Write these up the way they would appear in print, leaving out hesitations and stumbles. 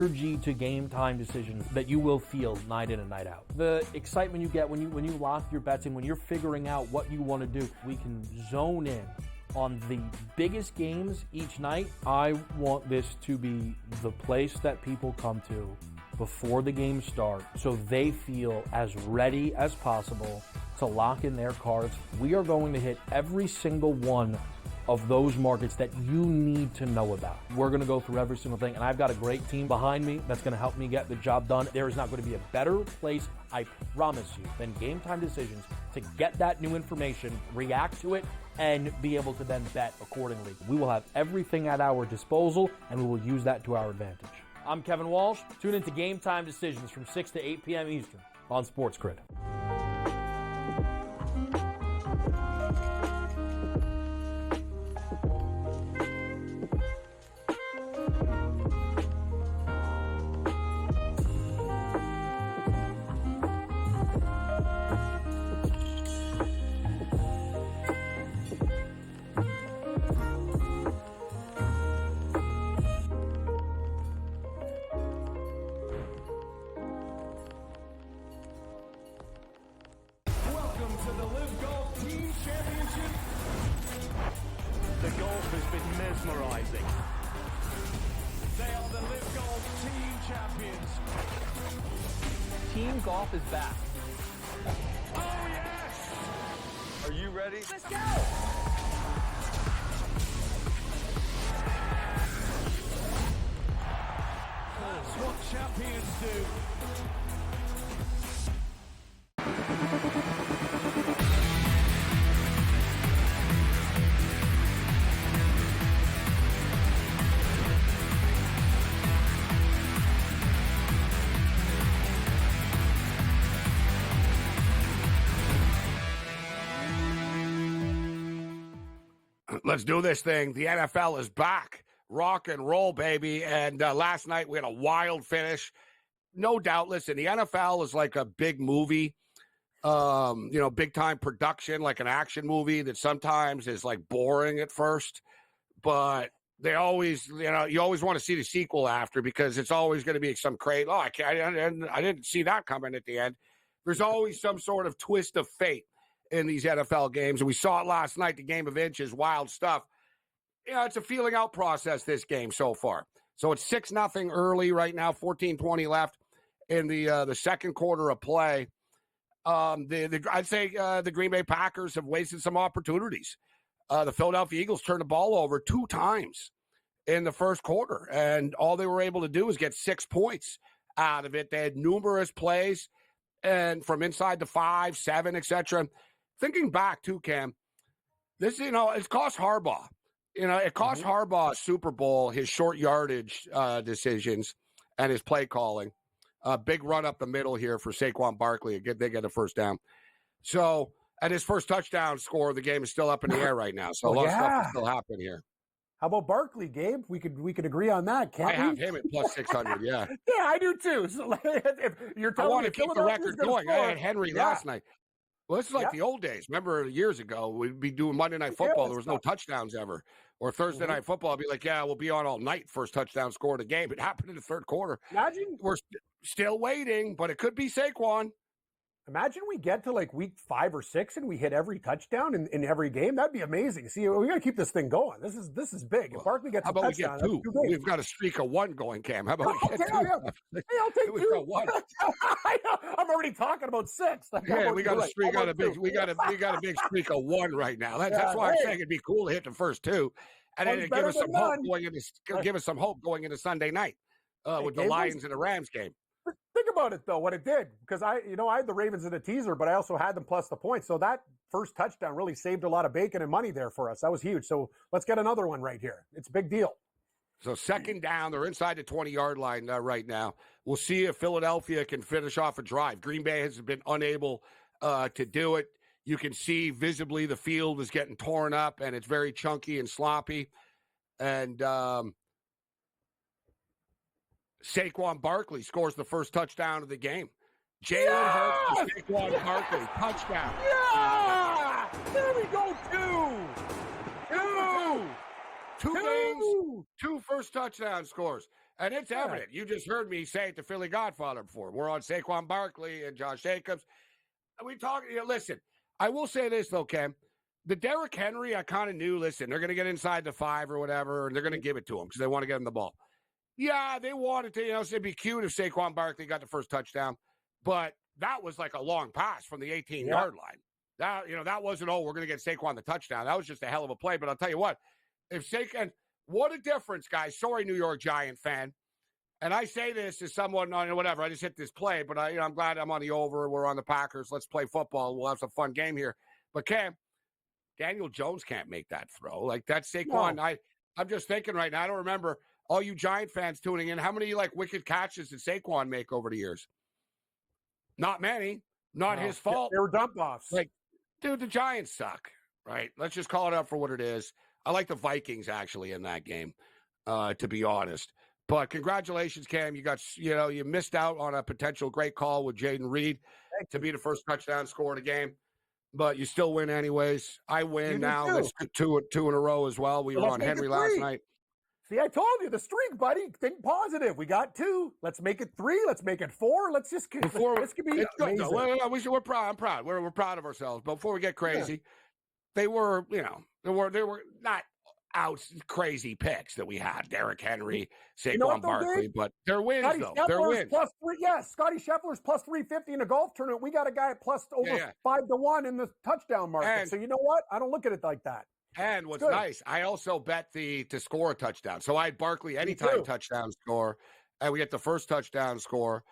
energy to game time decisions that you will feel night in and night out. The excitement you get when you lock your bets in, when you're figuring out what you want to do, we can zone in on the biggest games each night. I want this to be the place that people come to before the games start so they feel as ready as possible to lock in their cards. We are going to hit every single one of those markets that you need to know about. We're going to go through every single thing, and I've got a great team behind me that's going to help me get the job done. There is not going to be a better place, I promise you, than Game Time Decisions to get that new information, react to it, and be able to then bet accordingly. We will have everything at our disposal, and we will use that to our advantage. I'm Kevin Walsh. Tune into Game Time Decisions from 6 to 8 p.m. Eastern on SportsGrid. Team golf is back. Oh, yes! Are you ready? Let's go! That's what champions do. Let's do this thing. The NFL is back. Rock and roll, baby. And last night we had a wild finish. No doubt. Listen, the NFL is like a big movie, big time production, like an action movie that sometimes is like boring at first, but they always, you always want to see the sequel after because it's always going to be some crazy. Oh, I didn't see that coming at the end. There's always some sort of twist of fate in these NFL games. And we saw it last night, the game of inches, wild stuff. It's a feeling out process, this game so far. So it's 6-0 early right now, 14:20 left in the second quarter of play. I'd say the Green Bay Packers have wasted some opportunities. The Philadelphia Eagles turned the ball over 2 times in the first quarter, and all they were able to do was get 6 points out of it. They had numerous plays, and from inside the 5, 7, etc. Thinking back to Cam, this, it's cost Harbaugh. It cost Harbaugh a Super Bowl, his short yardage decisions and his play calling. Big run up the middle here for Saquon Barkley. They get a first down. So, and his first touchdown score, the game is still up in the air right now. So a lot of stuff is still happening here. How about Barkley, Gabe? We could agree on that, can't we? I have him at plus 600, yeah. Yeah, I do too. So if you're telling I want to keep the record going. I had Henry last night. Well, this is like the old days. Remember years ago, we'd be doing Monday Night Football. There was no touchdowns ever. Or Thursday Night Football, I'd be like, we'll be on all night. First touchdown score of the game. It happened in the third quarter. Imagine. We're still waiting, but it could be Saquon. Imagine we get to like week 5 or 6 and we hit every touchdown in every game. That'd be amazing. See, we got to keep this thing going. This is big. If Barkley gets a touchdown, we get 2? We've got a streak of 1 going, Cam. How about we get 2? Hey, I'll take 2. 1. I'm already talking about 6. We got a streak. We got a big streak of 1 right now. That's why I'm saying it'd be cool to hit the first 2, and then give us some hope going into Sunday night with the Lions and the Rams game. Think about it, though, what it did, because I had the Ravens in a teaser, but I also had them plus the points. So that first touchdown really saved a lot of bacon and money there for us. That was huge. So let's get another one right here. It's a big deal. So second down, they're inside the 20-yard line right now. We'll see if Philadelphia can finish off a drive. Green Bay has been unable to do it. You can see visibly the field is getting torn up, and it's very chunky and sloppy. And Saquon Barkley scores the first touchdown of the game. Jalen Hurts to Saquon Barkley. Touchdown. Yeah! There we go. 2 Two games, 2 first touchdown scores. And it's evident. You just heard me say it to Philly Godfather before. We're on Saquon Barkley and Josh Jacobs. We talk. Listen, I will say this, though, Ken. The Derrick Henry, I kind of knew, listen, they're going to get inside the 5 or whatever, and they're going to give it to him because they want to get him the ball. Yeah, they wanted to. It'd be cute if Saquon Barkley got the first touchdown. But that was like a long pass from the 18-yard line. That wasn't, we're going to get Saquon the touchdown. That was just a hell of a play. But I'll tell you what, if Saquon, what a difference, guys. Sorry, New York Giant fan. And I say this as someone on whatever. I just hit this play, but I'm glad I'm on the over. We're on the Packers. Let's play football. We'll have some fun game here. But Cam, Daniel Jones can't make that throw. Like that's Saquon. No. I'm just thinking right now. I don't remember all you Giant fans tuning in. How many wicked catches did Saquon make over the years? Not many. Not his fault. They were dump offs. Dude, the Giants suck. Right? Let's just call it up for what it is. I like the Vikings actually in that game, to be honest. But congratulations, Cam. You missed out on a potential great call with Jaden Reed to be the first touchdown scorer of the game. But you still win anyways. I win now. That's two in a row as well. We were on Henry last night. See, I told you the streak, buddy. Think positive. We got 2. Let's make it 3. Let's make it 4. Let's just get this could be amazing. We're proud. I'm proud. We're proud of ourselves. But before we get crazy, they were, they were not out crazy picks that we had. Derrick Henry, Saquon Barkley, but they're wins Scotty though. Scheffler's They're wins. +3. Yes, Scotty Scheffler's +350 in a golf tournament. We got a guy at plus over 5-1 in the touchdown market. So you know what? I don't look at it like that. And what's nice, I also bet to score a touchdown. So I had Barkley anytime touchdown score, and we get the first touchdown score,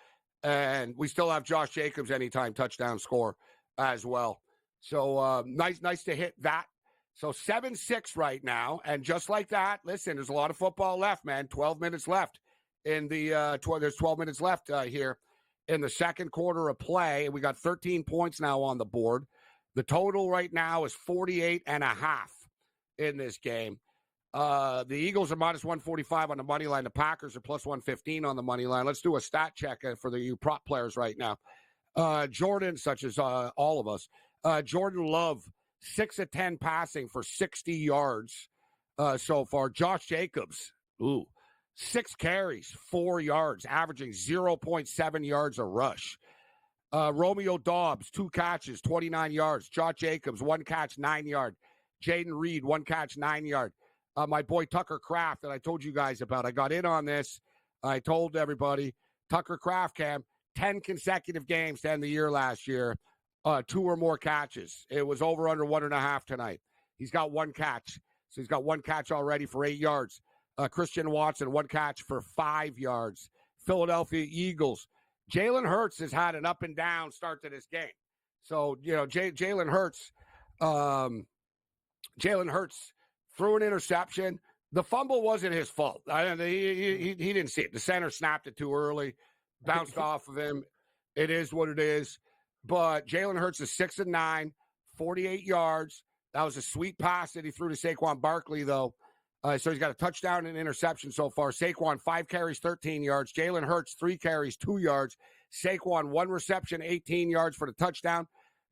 and we still have Josh Jacobs anytime touchdown score as well. So nice to hit that. So 7-6 right now, and just like that, listen, there's a lot of football left, man. 12 minutes left in the there's 12 minutes left here in the second quarter of play, and we got 13 points now on the board. The total right now is 48.5 in this game. The Eagles are -145 on the money line. The Packers are +115 on the money line. Let's do a stat check for the prop players right now. Jordan, such as all of us, Jordan Love, 6 of 10 passing for 60 yards so far. Josh Jacobs, 6 carries, 4 yards, averaging 0.7 yards a rush. Romeo Dobbs, 2 catches, 29 yards. Josh Jacobs, 1 catch, 9 yards. Jaden Reed, 1 catch, 9 yards. My boy Tucker Kraft that I told you guys about. I got in on this. I told everybody, Tucker Kraft, Cam, 10 consecutive games to end the year last year. 2 or more catches. It was over under 1.5 tonight. He's got 1 catch. So he's got 1 catch already for 8 yards. Christian Watson, 1 catch for 5 yards. Philadelphia Eagles. Jalen Hurts has had an up and down start to this game. So, Jalen Hurts threw an interception. The fumble wasn't his fault. He didn't see it. The center snapped it too early, bounced off of him. It is what it is. But Jalen Hurts is 6 of 9, 48 yards. That was a sweet pass that he threw to Saquon Barkley, though. So he's got a touchdown and interception so far. Saquon, 5 carries, 13 yards. Jalen Hurts, 3 carries, 2 yards. Saquon, 1 reception, 18 yards for the touchdown.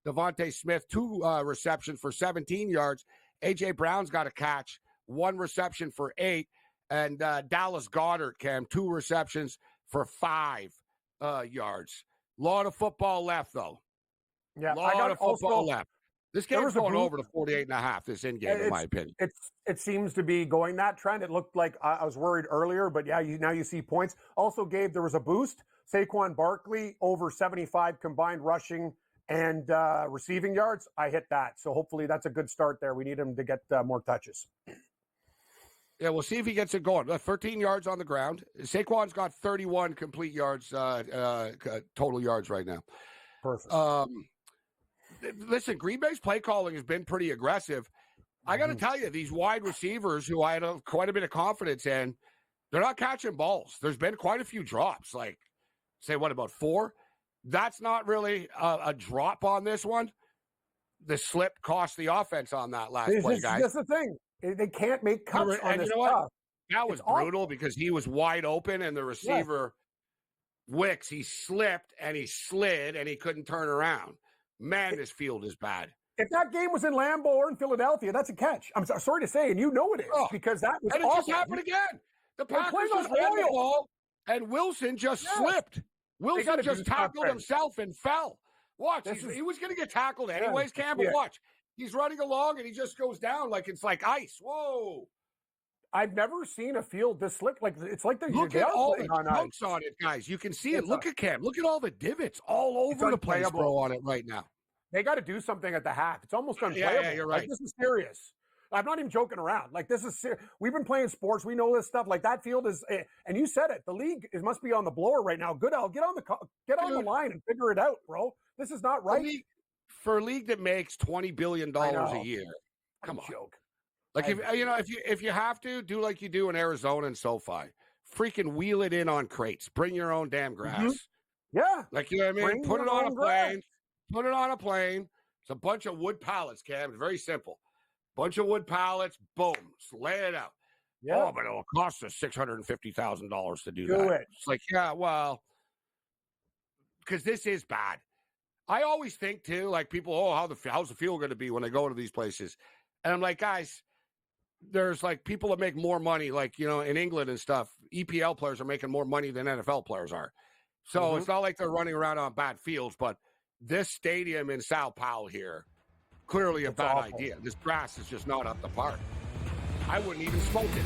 Devontae Smith, 2 receptions for 17 yards. A.J. Brown's got a catch, 1 reception for 8. And Dallas Goedert, Cam, 2 receptions for 5 yards. A lot of football left, though. Yeah, a lot of football left. This game's going over to 48.5, this in-game, in my opinion. It seems to be going that trend. It looked like I was worried earlier, but yeah, now you see points. Also, Gabe, there was a boost. Saquon Barkley, over 75 combined rushing and receiving yards. I hit that. So hopefully that's a good start there. We need him to get more touches. Yeah, we'll see if he gets it going. 13 yards on the ground. Saquon's got 31 complete yards, total yards right now. Perfect. Listen, Green Bay's play calling has been pretty aggressive. I got to tell you, these wide receivers who I had quite a bit of confidence in, they're not catching balls. There's been quite a few drops, like, say, what, about 4? That's not really a drop on this one. The slip cost the offense on that last play, guys. That's the thing. They can't make cuts on this stuff. That was brutal because he was wide open and the receiver, Wicks, he slipped and he slid and he couldn't turn around. Man, this field is bad. If that game was in Lambeau or in Philadelphia, that's a catch. I'm sorry to say, and you know it is because that was and it just happened again. The Packers just ran the ball. And Wilson just slipped. Wilson gotta just do tackled something. himself and fell. Watch, he was going to get tackled anyways, Cam, but watch. He's running along, and he just goes down like it's like ice. Whoa. I've never seen a field this slick. Like it's like Look at all the chunks on it, guys. You can see it. Look at Cam. Look at all the divots all over the place, bro, on it right now. They got to do something at the half. It's almost unplayable. Yeah, you're right. Like, this is serious. I'm not even joking around. Like, this is serious. We've been playing sports. We know this stuff. Like, that field is, and you said it. The league must be on the blower right now. Goodell, get on the line and figure it out, bro. This is not right. For a league that makes $20 billion a year, come on. Joke. Like, if you have to, do like you do in Arizona and SoFi. Freaking wheel it in on crates. Bring your own damn grass. Mm-hmm. Yeah. Like, you know what I mean? Put it on a plane. Put it on a plane. It's a bunch of wood pallets, Cam. It's very simple. Bunch of wood pallets. Boom. Lay it out. Yeah. Oh, but it'll cost us $650,000 to do that. It's like, yeah, well, because this is bad. I always think, too, like people, how's the field going to be when they go to these places? And I'm like, guys, there's like people that make more money, like, in England and stuff. EPL players are making more money than NFL players are. So it's not like they're running around on bad fields, but this stadium in Sao Paulo here, clearly a bad idea. This grass is just not up to par. I wouldn't even smoke it.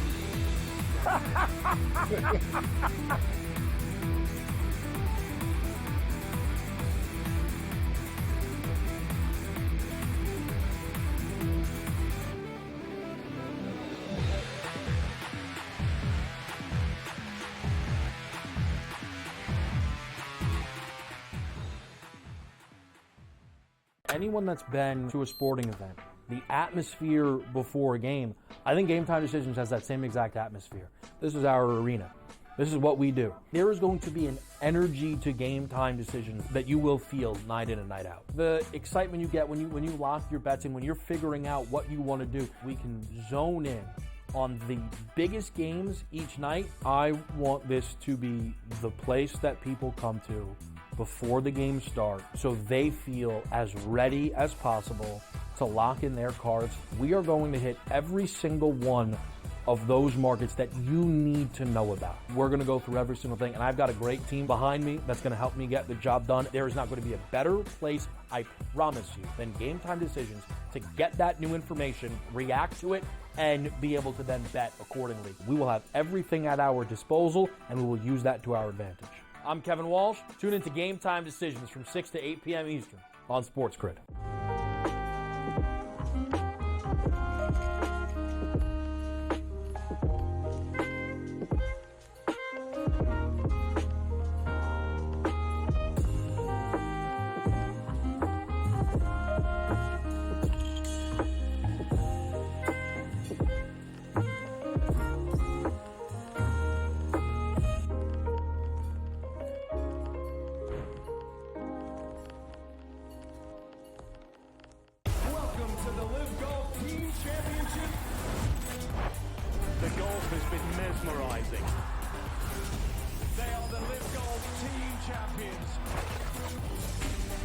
Anyone that's been to a sporting event, the atmosphere before a game, I think Game Time Decisions has that same exact atmosphere. This is our arena. This is what we do. There is going to be an energy to Game Time Decisions that you will feel night in and night out. The excitement you get when you lock your bets in, when you're figuring out what you want to do, we can zone in on the biggest games each night. I want this to be the place that people come to before the games start so they feel as ready as possible to lock in their cards. We are going to hit every single one of those markets that you need to know about. We're going to go through every single thing, and I've got a great team behind me that's going to help me get the job done. There is not going to be a better place, I promise you, than Game Time Decisions to get that new information, react to it, and be able to then bet accordingly. We will have everything at our disposal, and we will use that to our advantage. I'm Kevin Walsh. Tune into Game Time Decisions from 6 to 8 p.m. Eastern on SportsGrid.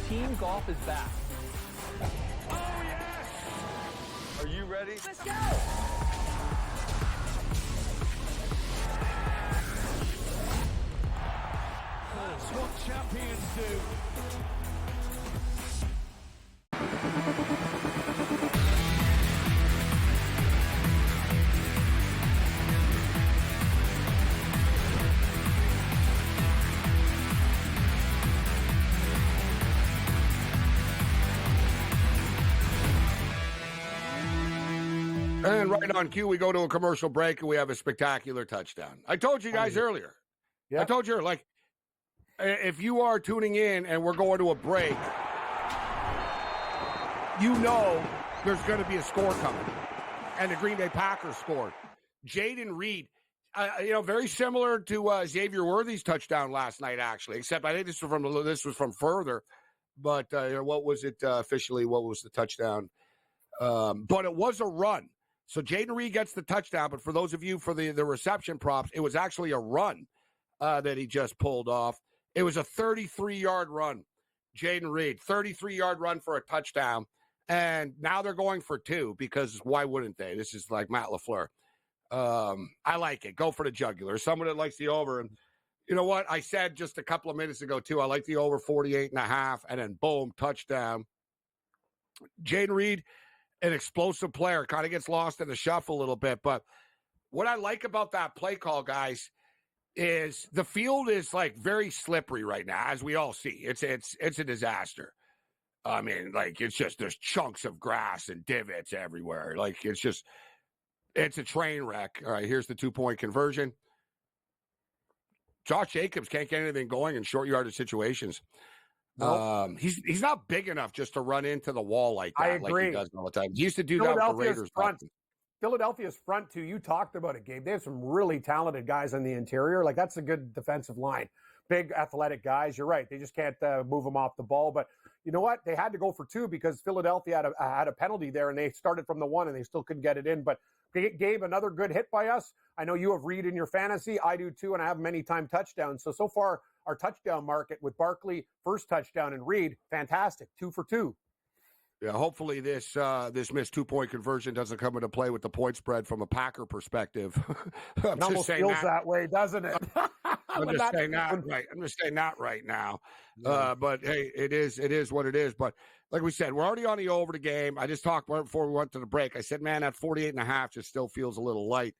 Team golf is back. Oh, yes! Are you ready? Let's go! That's what champions do. And right on cue, we go to a commercial break, and we have a spectacular touchdown. I told you guys earlier. Yeah. I told you, like, if you are tuning in and we're going to a break, you know there's going to be a score coming. And the Green Bay Packers scored. Jaden Reed, very similar to Xavier Worthy's touchdown last night, actually, except I think this was from further. But what was it officially? What was the touchdown? But it was a run. So Jaden Reed gets the touchdown, but for those of you for the reception props, it was actually a run that he just pulled off. It was a 33-yard run, Jaden Reed, 33-yard run for a touchdown. And now they're going for two because why wouldn't they? This is like Matt LaFleur. I like it. Go for the jugular. Someone that likes the over. And, You know what? I said just a couple of minutes ago, too, I like the over 48.5, and then boom, touchdown. Jaden Reed, an explosive player, kind of gets lost in the shuffle a little bit. But what I like about that play call, guys, is the field is like very slippery right now, as we all see. It's a disaster. I mean, like, it's just there's chunks of grass and divots everywhere. Like, it's a train wreck. All right, here's the 2-point conversion. Josh Jacobs can't get anything going in short yardage situations. Nope. He's not big enough just to run into the wall like that. I agree. Like he does all the time. He used to do that with the Raiders. Philadelphia's front, too. You talked about it, Gabe. They have some really talented guys on the interior. Like, that's a good defensive line. Big, athletic guys. You're right. They just can't move them off the ball. But you know what? They had to go for 2 because Philadelphia had a penalty there, and they started from the 1, and they still couldn't get it in. But Gabe, another good hit by us. I know you have Reed in your fantasy. I do, too, and I have many time touchdowns. So far, our touchdown market with Barkley, first touchdown, and Reed, fantastic. 2 for 2. Yeah, hopefully this missed 2-point conversion doesn't come into play with the point spread from a Packer perspective. It almost feels that way, doesn't it? I'm just saying that right now. Yeah. But hey, it is what it is. But like we said, we're already on the over the game. I just talked before we went to the break. I said, man, that 48.5 just still feels a little light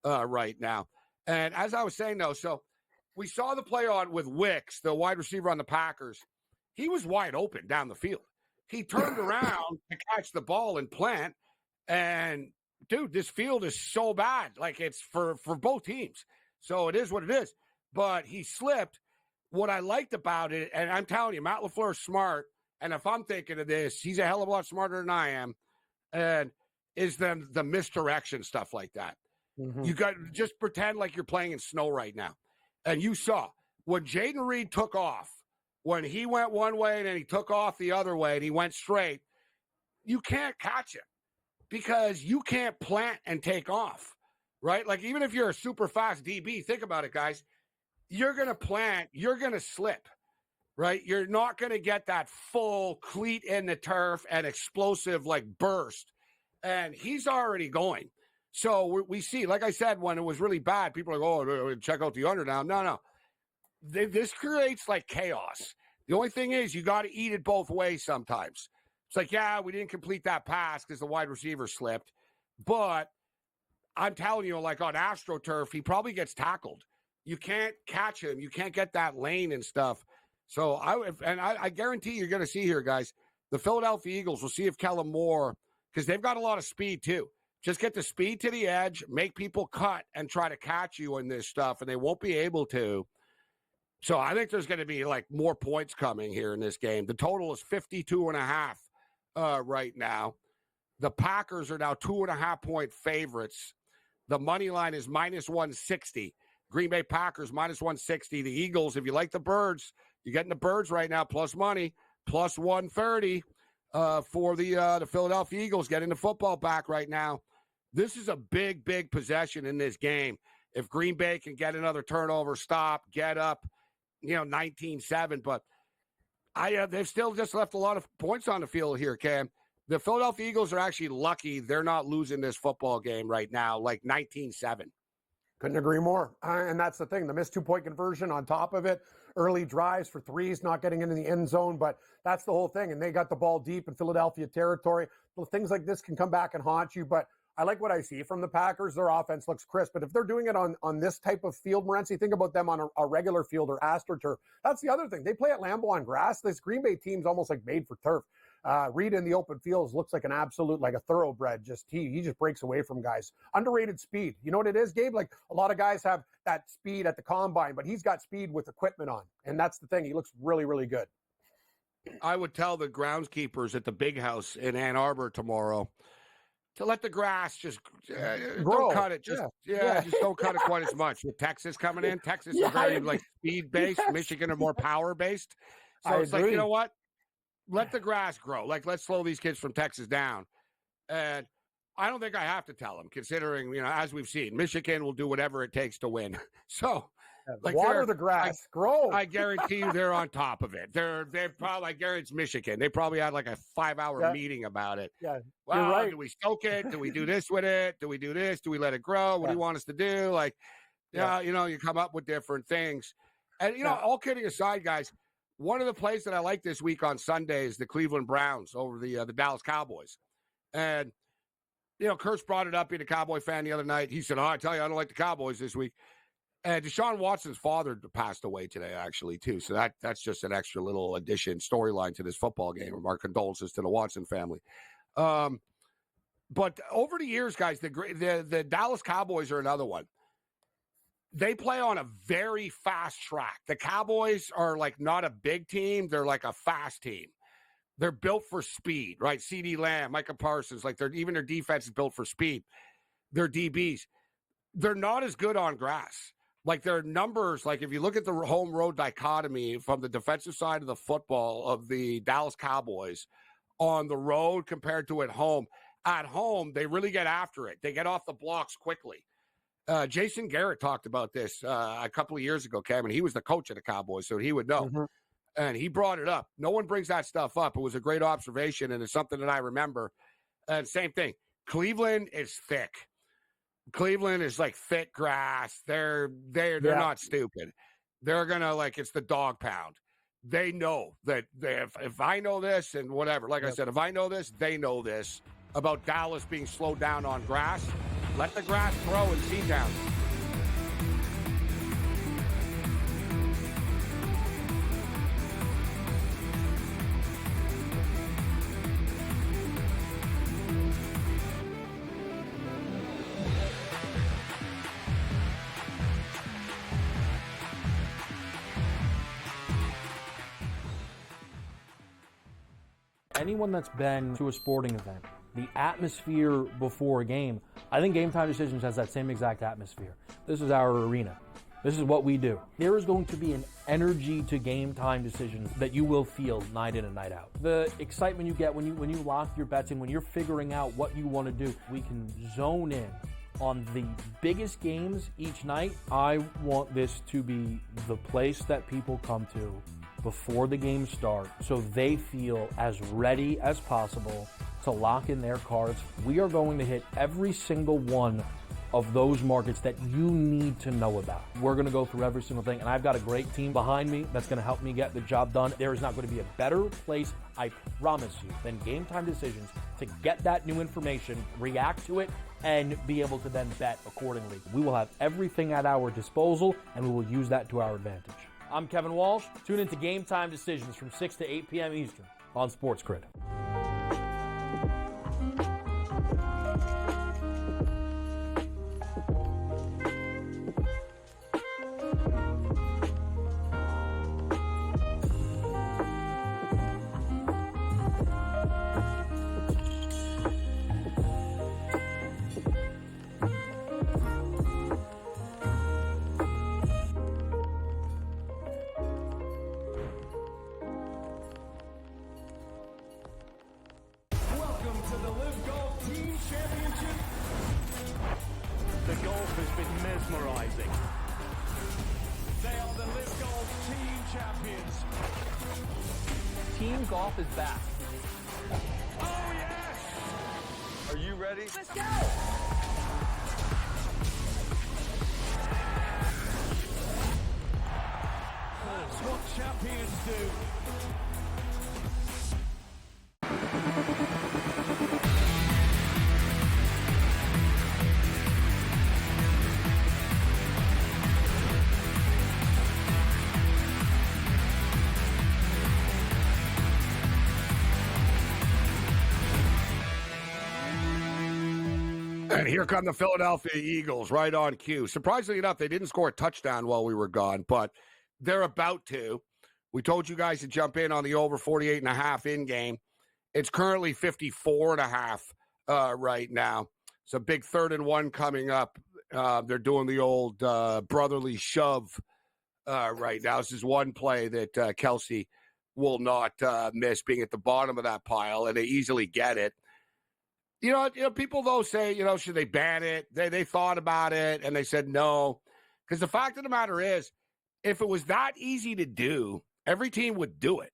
right now. And as I was saying, though, so we saw the play on with Wicks, the wide receiver on the Packers. He was wide open down the field. He turned around to catch the ball and plant. And, dude, this field is so bad. Like, it's for both teams. So it is what it is. But he slipped. What I liked about it, and I'm telling you, Matt LaFleur is smart. And if I'm thinking of this, he's a hell of a lot smarter than I am. And is the misdirection stuff like that. Mm-hmm. You got just pretend like you're playing in snow right now. And you saw when Jaden Reed took off, when he went one way and then he took off the other way and he went straight, you can't catch him because you can't plant and take off, right? Like, even if you're a super fast DB, think about it, guys. You're going to plant, you're going to slip, right? You're not going to get that full cleat in the turf and explosive, like, burst. And he's already going. So we see, like I said, when it was really bad, people are like, oh, check out the under now. No. This creates like chaos. The only thing is you got to eat it both ways sometimes. It's like, yeah, we didn't complete that pass because the wide receiver slipped. But I'm telling you, like on AstroTurf, he probably gets tackled. You can't catch him. You can't get that lane and stuff. So I guarantee you're going to see here, guys, the Philadelphia Eagles, will see if Kellen Moore, because they've got a lot of speed too. Just get the speed to the edge, make people cut and try to catch you in this stuff, and they won't be able to. So I think there's going to be like more points coming here in this game. The total is 52.5 right now. The Packers are now 2.5-point favorites. The money line is -160. Green Bay Packers -160. The Eagles, if you like the birds, you're getting the birds right now, plus money, +130 for the Philadelphia Eagles getting the football back right now. This is a big, big possession in this game. If Green Bay can get another turnover, stop, get up, 19-7. But they've still just left a lot of points on the field here, Cam. The Philadelphia Eagles are actually lucky they're not losing this football game right now, like 19-7. Couldn't agree more. And that's the thing. The missed 2-point conversion on top of it. Early drives for threes, not getting into the end zone. But that's the whole thing. And they got the ball deep in Philadelphia territory. Well, things like this can come back and haunt you. But I like what I see from the Packers. Their offense looks crisp. But if they're doing it on this type of field, Morency, think about them on a regular field or AstroTurf. That's the other thing. They play at Lambeau on grass. This Green Bay team's almost like made for turf. Reed in the open fields looks like an absolute, like a thoroughbred. He just breaks away from guys. Underrated speed. You know what it is, Gabe? Like a lot of guys have that speed at the combine, but he's got speed with equipment on. And that's the thing. He looks really, really good. I would tell the groundskeepers at the big house in Ann Arbor tomorrow to let the grass just grow. Don't cut it. Just don't cut it quite as much. With Texas coming in, Texas is very like speed-based. Yes. Michigan are more power-based. So it's like, you know what? Let the grass grow. Like, let's slow these kids from Texas down. And I don't think I have to tell them, considering, as we've seen, Michigan will do whatever it takes to win. So, like, water the grass, grow. I guarantee you they're on top of it. They're probably, I guarantee it's Michigan. They probably had like a 5-hour meeting about it. Yeah, well, you're right. Do we soak it? Do we do this with it? Do we do this? Do we let it grow? What do you want us to do? Like, you come up with different things. And, all kidding aside, guys, one of the plays that I like this week on Sunday is the Cleveland Browns over the Dallas Cowboys. And, Kurtz brought it up, being a Cowboy fan the other night. He said, I tell you, I don't like the Cowboys this week. And Deshaun Watson's father passed away today, actually, too. So that's just an extra little addition, storyline to this football game. Our condolences to the Watson family. But over the years, guys, the Dallas Cowboys are another one. They play on a very fast track. The Cowboys are like not a big team. They're like a fast team. They're built for speed, right? CeeDee Lamb, Micah Parsons, even their defense is built for speed. Their DBs, they're not as good on grass. Like their numbers, like if you look at the home road dichotomy from the defensive side of the football of the Dallas Cowboys on the road compared to at home, they really get after it. They get off the blocks quickly. Jason Garrett talked about this a couple of years ago, Cam, and he was the coach of the Cowboys, so he would know. Mm-hmm. And he brought it up. No one brings that stuff up. It was a great observation, and it's something that I remember. And same thing. Cleveland is thick. Cleveland is like thick grass. They're not stupid. They're gonna it's the dog pound. They know that if I know this and whatever, I said, if I know this, they know this about Dallas being slowed down on grass. Let the grass grow and seed down. Anyone that's been to a sporting event, the atmosphere before a game, I think Game Time Decisions has that same exact atmosphere. This is our arena. This is what we do. There is going to be an energy to Game Time Decisions that you will feel night in and night out. The excitement you get when you lock your bets in, when you're figuring out what you want to do, we can zone in on the biggest games each night. I want this to be the place that people come to before the games start so they feel as ready as possible to lock in their cards. We are going to hit every single one of those markets that you need to know about. We're going to go through every single thing, and I've got a great team behind me that's going to help me get the job done. There is not going to be a better place, I promise you, than Game Time Decisions to get that new information, react to it, and be able to then bet accordingly. We will have everything at our disposal, and we will use that to our advantage. I'm Kevin Walsh. Tune into Game Time Decisions from 6 to 8 p.m. Eastern on SportsGrid. Golf is back. Oh, yes! Are you ready? Let's go! That's what champions do. And here come the Philadelphia Eagles right on cue. Surprisingly enough, they didn't score a touchdown while we were gone, but they're about to. We told you guys to jump in on the over 48.5 in game. It's currently 54.5 right now. It's a big 3rd and 1 coming up. They're doing the old brotherly shove right now. This is one play that Kelsey will not miss, being at the bottom of that pile, and they easily get it. You know, people, though, say, should they ban it? They thought about it, and they said no. Because the fact of the matter is, if it was that easy to do, every team would do it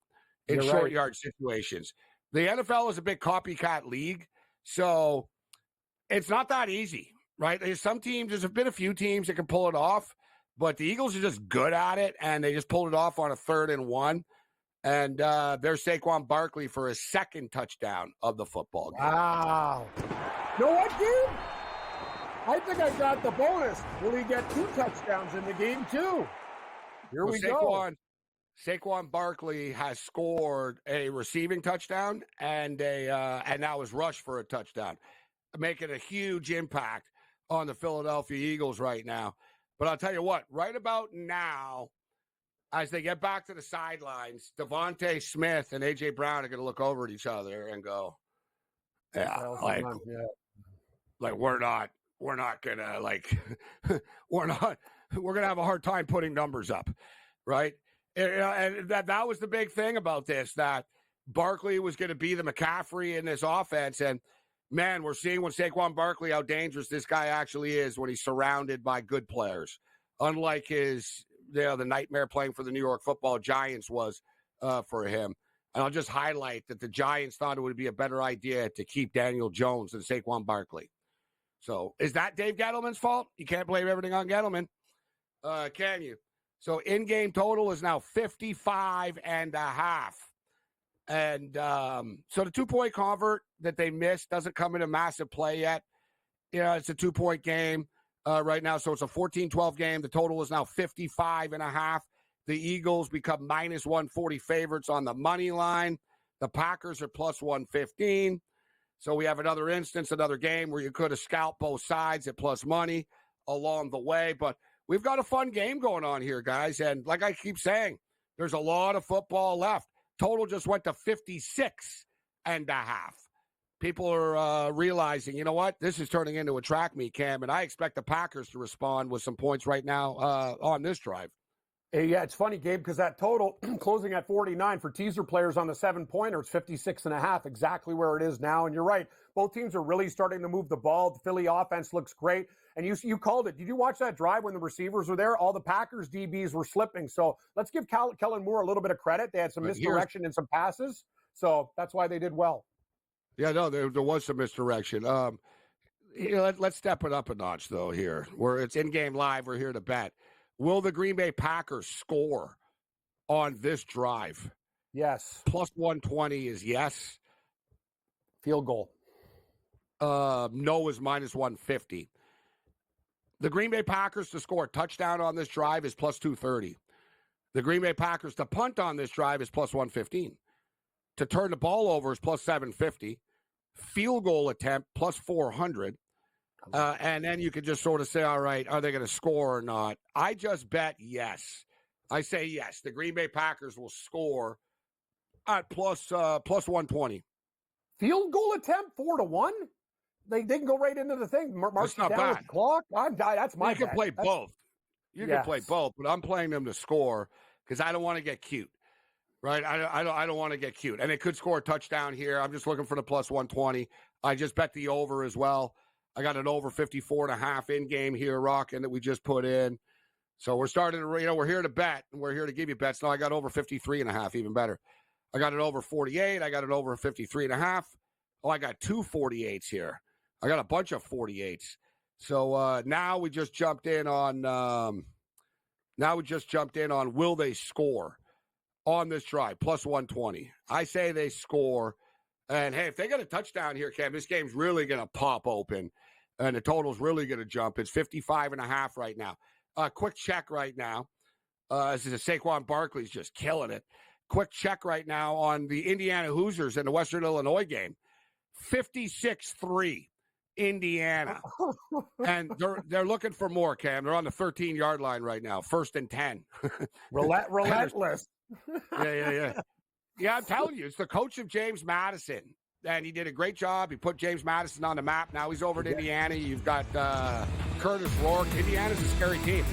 in short yard situations. The NFL is a big copycat league, so it's not that easy, right? There's been a few teams that can pull it off, but the Eagles are just good at it, and they just pulled it off on a 3rd and 1. And there's Saquon Barkley for his 2nd touchdown of the football game. Wow. You know what, Gabe? I think I got the bonus. Will he get 2 touchdowns in the game, too? Here we go. Saquon Barkley has scored a receiving touchdown and now is rushed for a touchdown, making a huge impact on the Philadelphia Eagles right now. But I'll tell you what, right about now, as they get back to the sidelines, Devontae Smith and A.J. Brown are going to look over at each other and go, we're not going to, we're going to have a hard time putting numbers up, right? And that was the big thing about this, that Barkley was going to be the McCaffrey in this offense. And, man, we're seeing with Saquon Barkley how dangerous this guy actually is when he's surrounded by good players, unlike the nightmare playing for the New York Football Giants was for him. And I'll just highlight that the Giants thought it would be a better idea to keep Daniel Jones than Saquon Barkley. So is that Dave Gettleman's fault? You can't blame everything on Gettleman, can you? So in-game total is now 55.5. And so the 2-point convert that they missed doesn't come in a massive play yet. It's a 2-point game right now. So it's a 14-12 game. The total is now 55.5. The Eagles become minus 140 favorites on the money line. The Packers are plus 115. So we have another instance, another game where you could have scalped both sides at plus money along the way. But we've got a fun game going on here, guys. And like I keep saying, there's a lot of football left. Total just went to 56.5. People are realizing, you know what? This is turning into a track meet, Cam, and I expect the Packers to respond with some points right now on this drive. Yeah, it's funny, Gabe, because that total closing at 49 for teaser players on the 7-pointer, it's 56.5, exactly where it is now. And you're right, both teams are really starting to move the ball. The Philly offense looks great. And you called it. Did you watch that drive when the receivers were there? All the Packers DBs were slipping. So let's give Kellen Moore a little bit of credit. They had some misdirection in some passes. So that's why they did well. Yeah, no, there was some misdirection. Let's step it up a notch, though, here. Where it's in-game live, we're here to bet. Will the Green Bay Packers score on this drive? Yes. Plus 120 is yes. Field goal. No is minus 150. The Green Bay Packers to score a touchdown on this drive is plus 230. The Green Bay Packers to punt on this drive is plus 115. To turn the ball over is plus 750. Field goal attempt plus 400. And then you could just sort of say, all right, are they going to score or not? I just bet yes. I say yes. The Green Bay Packers will score at plus 120. Field goal attempt 4-1? They can go right into the thing. That's not bad. Clock. That's my bet. You can play both. You can play both, but I'm playing them to score because I don't want to get cute. Right? I don't want to get cute. And it could score a touchdown here. I'm just looking for the plus 120. I just bet the over as well. I got an over 54.5 in game here, rocking that we just put in. So we're starting to, we're here to bet, and we're here to give you bets. No, I got over 53.5, even better. I got it over 48. I got it over 53.5. Oh, I got 2 48s here. I got a bunch of 48s. So now we just jumped in on. Will they score on this drive? Plus 120. I say they score. And, hey, if they get a touchdown here, Cam, this game's really going to pop open, and the total's really going to jump. It's 55.5 right now. Quick check right now. This is Saquon Barkley's just killing it. Quick check right now on the Indiana Hoosiers and the Western Illinois game. 56-3, Indiana. And they're looking for more, Cam. They're on the 13-yard line right now, 1st and 10. Relentless. Yeah. Yeah, I'm telling you, it's the coach of James Madison, and he did a great job. He put James Madison on the map. Now he's over at Indiana. You've got Curtis Rourke. Indiana's a scary team.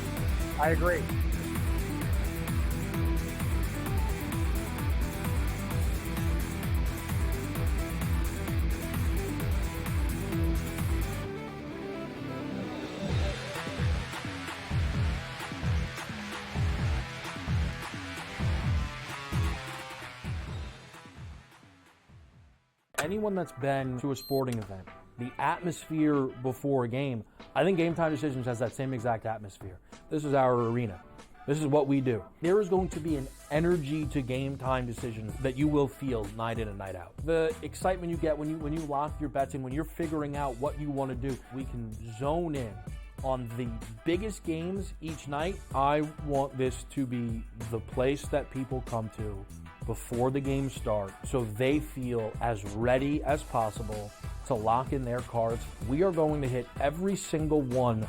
I agree. Anyone that's been to a sporting event, the atmosphere before a game, I think Game Time Decisions has that same exact atmosphere. This is our arena. This is what we do. There is going to be an energy to game time decisions that you will feel night in and night out. The excitement you get when you lock your bets in, when you're figuring out what you want to do, we can zone in on the biggest games each night. I want this to be the place that people come to before the games start so they feel as ready as possible to lock in their cards. We are going to hit every single one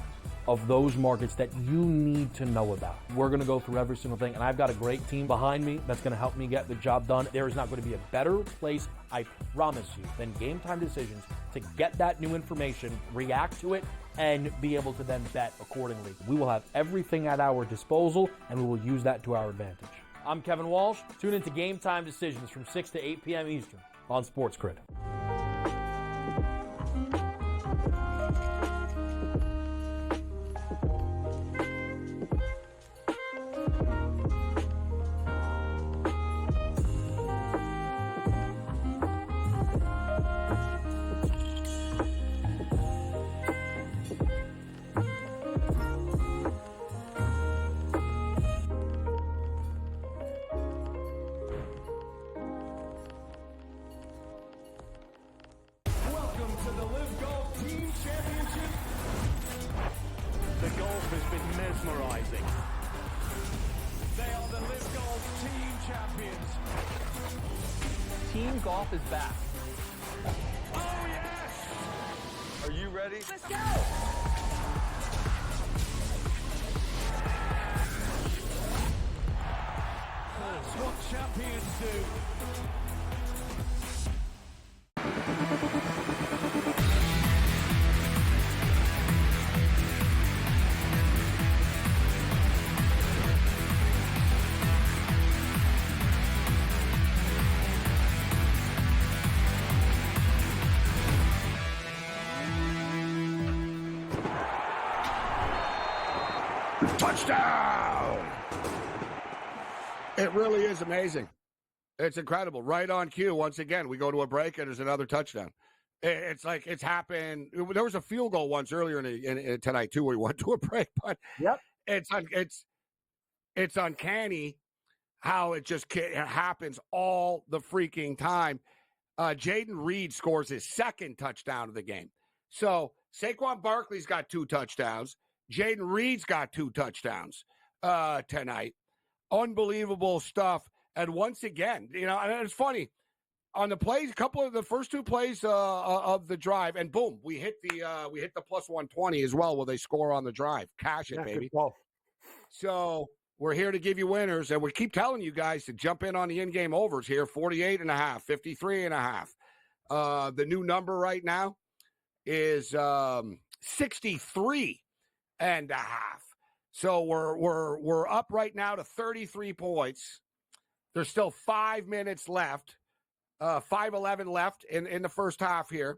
of those markets that you need to know about. We're going to go through every single thing, and I've got a great team behind me that's going to help me get the job done. There is not going to be a better place, I promise you, than Game Time Decisions to get that new information, react to it, and be able to then bet accordingly. We will have everything at our disposal, and we will use that to our advantage. I'm Kevin Walsh. Tune into Game Time Decisions from 6 to 8 p.m. Eastern on SportsGrid. The golf has been mesmerizing. They are the Live Golf Team Champions. Team golf is back. Oh, yes! Are you ready? Let's go! That's what champions do. Touchdown! It really is amazing. It's incredible. Right on cue. Once again, we go to a break and there's another touchdown. It's like it's happened. There was a field goal once earlier in tonight too, where we went to a break. But Yep. it's uncanny how it just happens all the freaking time. Jaden Reed scores his second touchdown of the game. So Saquon Barkley's got 2 touchdowns. Jaden Reed's got 2 touchdowns tonight. Unbelievable stuff. And once again, and it's funny, on the plays, the first 2 plays of the drive, and boom, we hit the plus 120 as well, where they score on the drive. Cash it, baby. So we're here to give you winners, and we keep telling you guys to jump in on the in-game overs here, 48.5, 53.5. The new number right now is 63.5. So we're up right now to 33 points. There's still 5 minutes left, 5:11 left in the first half here.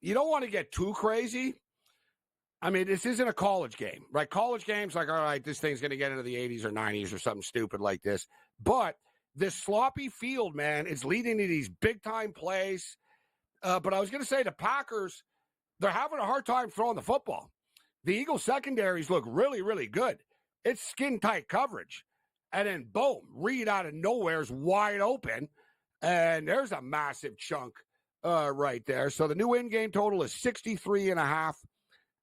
You don't want to get too crazy. I mean, this isn't a college game, right? College games, like, all right, this thing's going to get into the 80s or 90s or something stupid like this. But this sloppy field, man, is leading to these big-time plays. But I was going to say the Packers, they're having a hard time throwing the football. The Eagles secondaries look really, really good. It's skin-tight coverage. And then, boom, Reed out of nowhere is wide open. And there's a massive chunk right there. So the new in-game total is 63.5.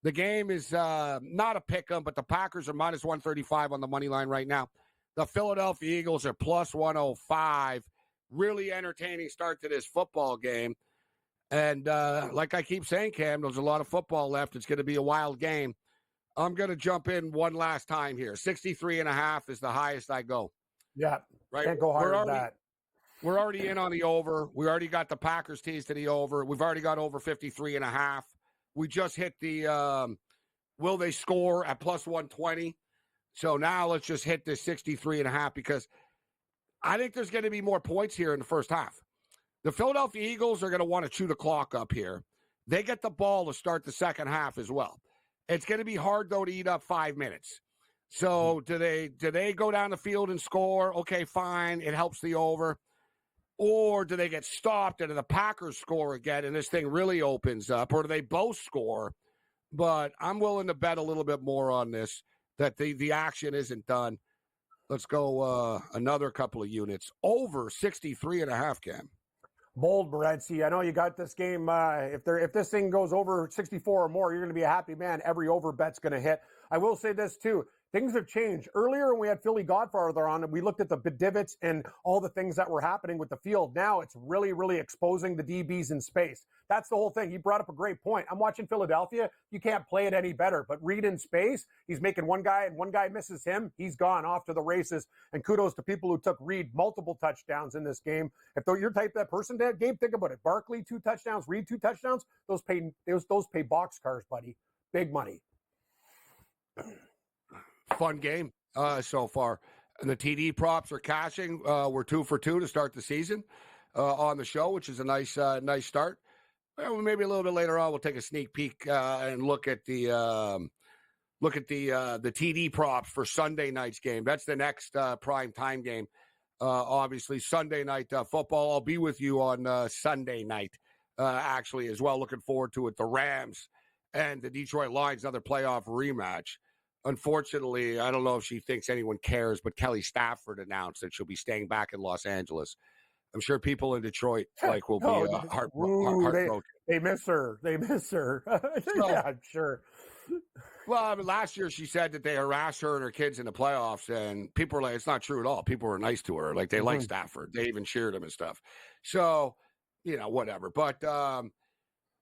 The game is not a pick-em, but the Packers are minus 135 on the money line right now. The Philadelphia Eagles are plus 105. Really entertaining start to this football game. And like I keep saying, Cam, there's a lot of football left. It's going to be a wild game. I'm going to jump in one last time here. 63.5 is the highest I go. Yeah, right. Can't go higher than that. We're already in on the over. We already got the Packers tees to the over. We've already got over 53.5. We just hit the will they score at plus 120. So now let's just hit this 63.5 because I think there's going to be more points here in the first half. The Philadelphia Eagles are going to want to chew the clock up here. They get the ball to start the second half as well. It's going to be hard, though, to eat up 5 minutes. So do they go down the field and score? Okay, fine. It helps the over. Or do they get stopped and the Packers score again and this thing really opens up? Or do they both score? But I'm willing to bet a little bit more on this. that the action isn't done. Let's go another couple of units. Over 63.5, Cam. Bold, Morency. I know you got this game. If this thing goes over 64 or more, you're going to be a happy man. Every over bet's going to hit. I will say this too. Things have changed. Earlier, when we had Philly Godfather on, and we looked at the divots and all the things that were happening with the field. Now it's really, really exposing the DBs in space. That's the whole thing. He brought up a great point. I'm watching Philadelphia. You can't play it any better. But Reed in space, he's making one guy, and one guy misses him. He's gone off to the races. And kudos to people who took Reed multiple touchdowns in this game. If you're type that person, Gabe, think about it. Barkley 2 touchdowns, Reed 2 touchdowns. Those pay boxcars, buddy. Big money. Fun game so far. And the TD props are cashing. We're 2 for 2 to start the season on the show, which is a nice start. Well, maybe a little bit later on, we'll take a sneak peek and look at the TD props for Sunday night's game. That's the next prime time game. Obviously, Sunday night football. I'll be with you on Sunday night, actually, as well. Looking forward to it. The Rams and the Detroit Lions, another playoff rematch. Unfortunately, I don't know if she thinks anyone cares, but Kelly Stafford announced that she'll be staying back in Los Angeles. I'm sure people in Detroit will be heartbroken. They miss her. Yeah, I'm sure. Well, I mean, last year she said that they harassed her and her kids in the playoffs, and people were like, it's not true at all. People were nice to her. Like, they like Stafford. They even cheered him and stuff. So, whatever. But the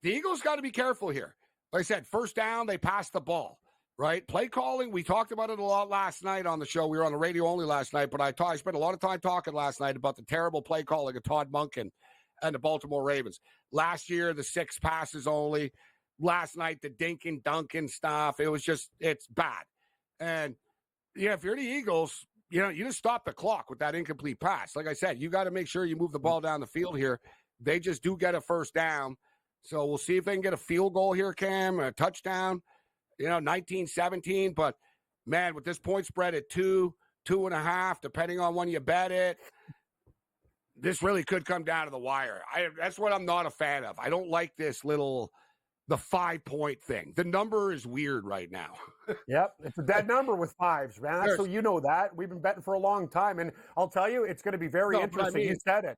Eagles got to be careful here. Like I said, first down, they passed the ball. Right? Play calling, we talked about it a lot last night on the show. We were on the radio only last night, but I spent a lot of time talking last night about the terrible play calling of Todd Monken and the Baltimore Ravens. Last year, the 6 passes only. Last night, the dink and dunk and stuff. It's bad. And, if you're the Eagles, you just stop the clock with that incomplete pass. Like I said, you got to make sure you move the ball down the field here. They just do get a first down. So we'll see if they can get a field goal here, Cam, a touchdown. 19-17, but man, with this point spread at 2.5, depending on when you bet it, this really could come down to the wire. That's what I'm not a fan of. I don't like the 5-point thing. The number is weird right now. Yep, it's a dead number with 5s, man. So you know that. We've been betting for a long time, and I'll tell you, it's going to be very interesting. You said it.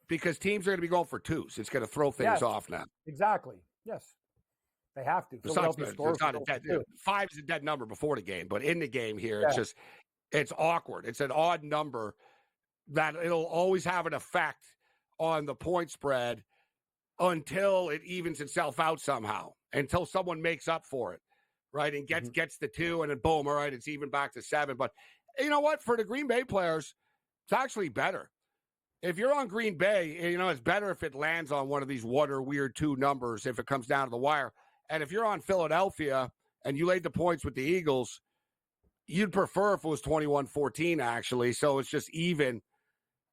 Because teams are going to be going for 2s. It's going to throw things off now. Exactly. Yes. They have to. Five is a dead number before the game, but in the game here, it's awkward. It's an odd number that it'll always have an effect on the point spread until it evens itself out somehow, until someone makes up for it, right? And gets the 2, and then boom, all right, it's even back to 7. But you know what? For the Green Bay players, it's actually better. If you're on Green Bay, it's better if it lands on one of these weird 2 numbers if it comes down to the wire. And if you're on Philadelphia and you laid the points with the Eagles, you'd prefer if it was 21-14, actually. So it's just even.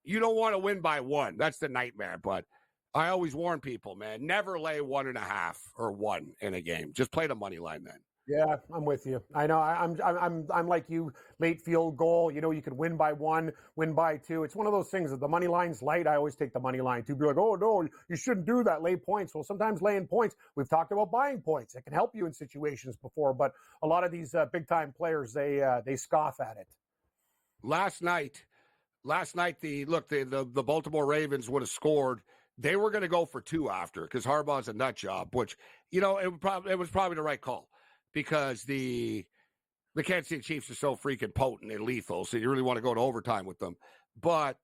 You don't want to win by 1. That's the nightmare. But I always warn people, man, never lay 1.5 or 1 in a game. Just play the money line then. Yeah, I'm with you. I know. I'm like you. Late field goal. You could win by 1, win by 2. It's one of those things that the money line's light. I always take the money line too. Be like, oh no, you shouldn't do that. Lay points. Well, sometimes laying points. We've talked about buying points. It can help you in situations before, but a lot of these big time players they scoff at it. Last night, the Baltimore Ravens would have scored. They were going to go for 2 after because Harbaugh's a nut job, which it was probably the right call. Because the Kansas City Chiefs are so freaking potent and lethal, so you really want to go to overtime with them. But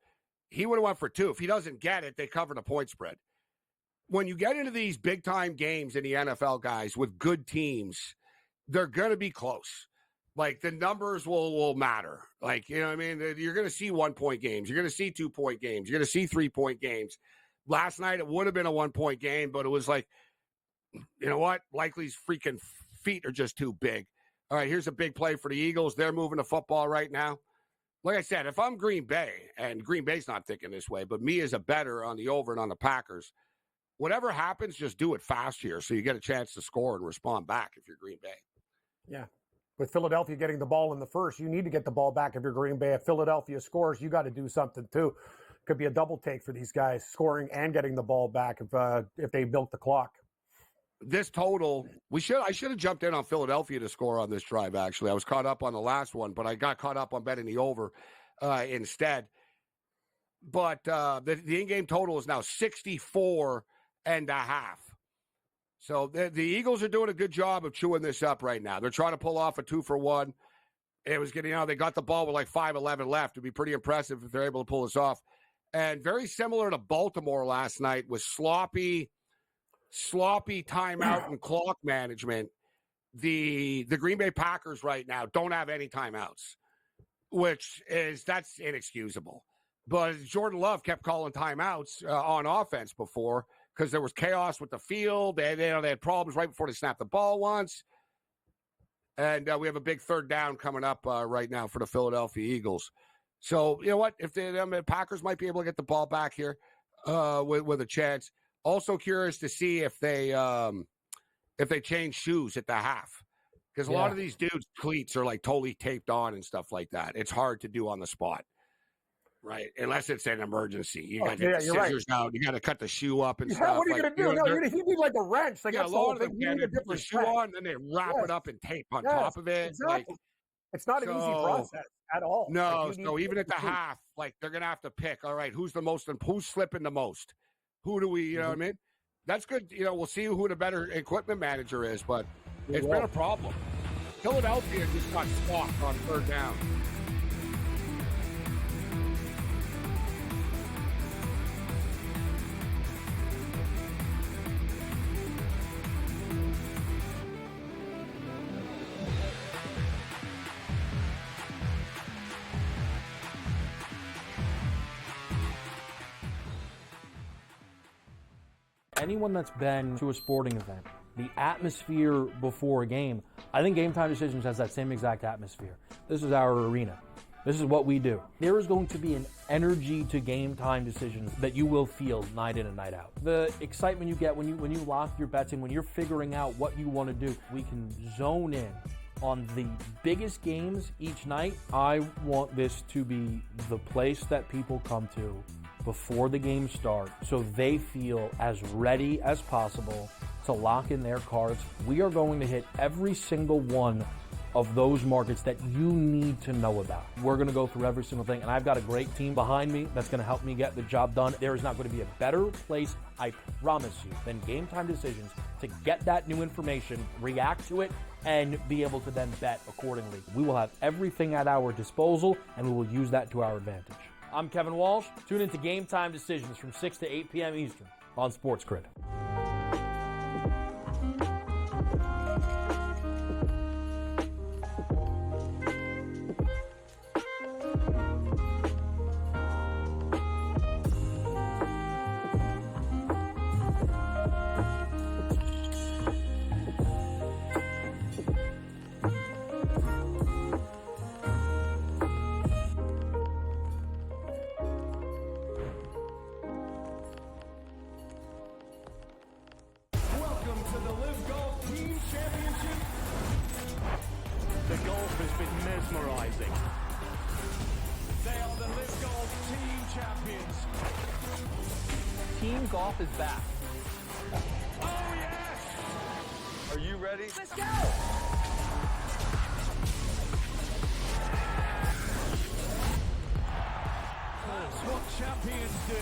he would have went for 2. If he doesn't get it, they cover the point spread. When you get into these big-time games in the NFL, guys, with good teams, they're going to be close. Like, the numbers will matter. Like, you know what I mean? You're going to see 1-point games. You're going to see 2-point games. You're going to see 3-point games. Last night, it would have been a 1-point game, but it was like, you know what? Likely's freaking feet are just too big. All right, here's a big play for the Eagles. They're moving the football right now. Like I said, if I'm Green Bay, and Green Bay's not thinking this way, but me as a bettor on the over and on the Packers, whatever happens, just do it fast here so you get a chance to score and respond back if you're Green Bay. Yeah. With Philadelphia getting the ball in the first, you need to get the ball back if you're Green Bay. If Philadelphia scores, you got to do something too. Could be a double take for these guys, scoring and getting the ball back if they built the clock. this total, I should have jumped in on Philadelphia to score on this drive, actually. I was caught up on the last one, but I got caught up on betting the over instead. But the in-game total is now 64.5. So the Eagles are doing a good job of chewing this up right now. They're trying to pull off a 2-for-1. It was getting, they got the ball with like 5:11 left. It'd be pretty impressive if they're able to pull this off. And very similar to Baltimore last night with sloppy timeout and clock management. The Green Bay Packers right now don't have any timeouts, that's inexcusable. But Jordan Love kept calling timeouts on offense before because there was chaos with the field. They had problems right before they snapped the ball once. And we have a big third down coming up right now for the Philadelphia Eagles. So, you know what? If the Packers might be able to get the ball back here with a chance. Also curious to see if they change shoes at the half. Because a lot of these dudes' cleats are like totally taped on and stuff like that. It's hard to do on the spot. Right, unless it's an emergency. You got to get the scissors out. You got to cut the shoe up and stuff. What are you going to do? No, you need like a wrench. Like a lot of them get the shoe on, then they wrap it up and tape on top of it. Exactly. It's not an easy process at all. No, so even at the half, like they're going to have to pick. All right, who's slipping the most? Who do we? You know what I mean? That's good. We'll see who the better equipment manager is, but it's been a problem. Philadelphia just got squawked on third down. Anyone that's been to a sporting event, the atmosphere before a game, I think Game Time Decisions has that same exact atmosphere. This is our arena. This is what we do. There is going to be an energy to Game Time Decisions that you will feel night in and night out. The excitement you get when you lock your bets in, when you're figuring out what you want to do, we can zone in on the biggest games each night. I want this to be the place that people come to before the game starts so they feel as ready as possible to lock in their cards. We are going to hit every single one of those markets that you need to know about. We're going to go through every single thing, and I've got a great team behind me that's going to help me get the job done. There is not going to be a better place, I promise you, than Game Time Decisions to get that new information, react to it, and be able to then bet accordingly. We will have everything at our disposal, and we will use that to our advantage. I'm Kevin Walsh. Tune into Game Time Decisions from 6 to 8 p.m. Eastern on SportsGrid. The golf has been mesmerizing. They are the Live Golf Team Champions. Team golf is back. Oh, yes! Are you ready? Let's go! That's what champions do.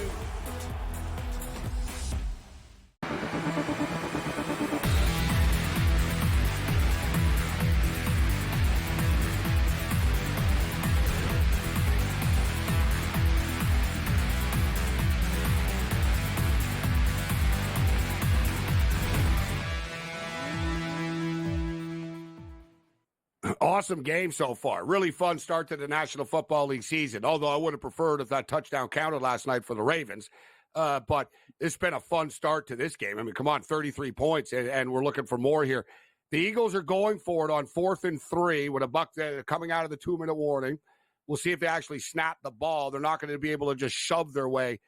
Awesome game so far. Really fun start to the National Football League season, although I would have preferred if that touchdown counted last night for the Ravens. But it's been a fun start to this game. I mean, come on, 33 points, and we're looking for more here. The Eagles are going for it on 4th and 3 with a buck coming out of the 2-minute warning. We'll see if they actually snap the ball. They're not going to be able to just shove their way